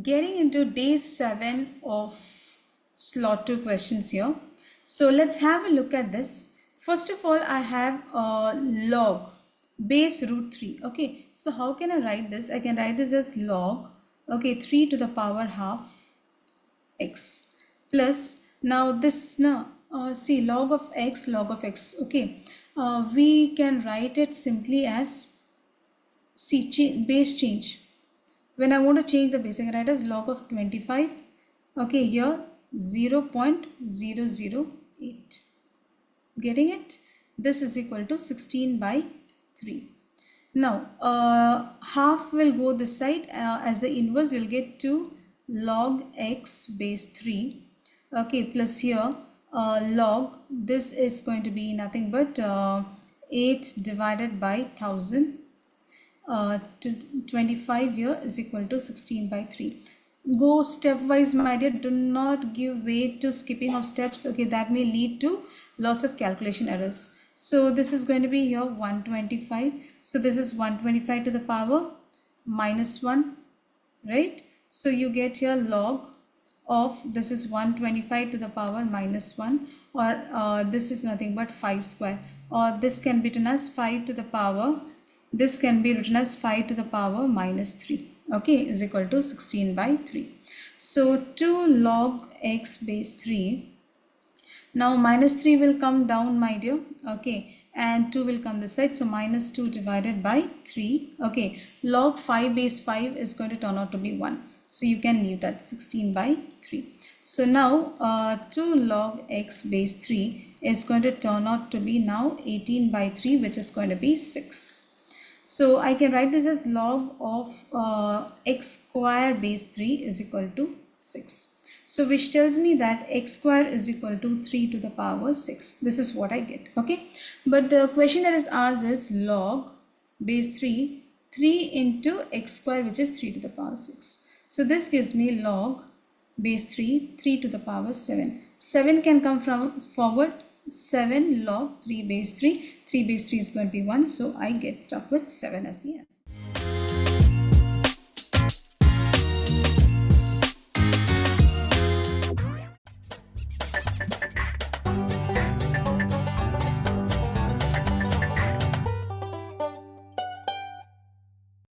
getting into day 7 of slot 2 questions here. So let's have a look at this. First of all, I have a log base root 3. Okay, so how can I write this? I can write this as log, okay, 3 to the power half x plus, now this now see, log of x, okay, we can write it simply as base change. When I want to change the base, I can write as log of 25, okay, here 0.008. Getting it? This is equal to 16 by 3. Now half will go this side, as the inverse you'll get 2 log x base 3, okay, plus here log, this is going to be nothing but 8 divided by 1000, 25 here is equal to 16 by 3. Go stepwise, my dear, do not give way to skipping of steps, okay, that may lead to lots of calculation errors. So this is going to be here 125, so this is 125 to the power minus 1, right? So you get here log of, this is 125 to the power minus 1, or this is nothing but 5 square, or this can be written as 5 to the power, this can be written as 5 to the power minus 3, okay, is equal to 16 by 3. So 2 log x base 3, now minus 3 will come down, my dear, okay, and 2 will come this side, so minus 2 divided by 3, okay, log 5 base 5 is going to turn out to be 1, so you can leave that 16 by 3. So now 2 log x base 3 is going to turn out to be now 18 by 3, which is going to be 6. So I can write this as log of x square base 3 is equal to 6. So which tells me that x square is equal to 3 to the power 6. This is what I get, okay. But the question that is asked is log base 3, 3 into x square, which is 3 to the power 6. So this gives me log base 3, 3 to the power 7. 7 can come from forward, 7 log 3 base 3. 3 base 3 is going to be 1. So I get stuck with 7 as the answer.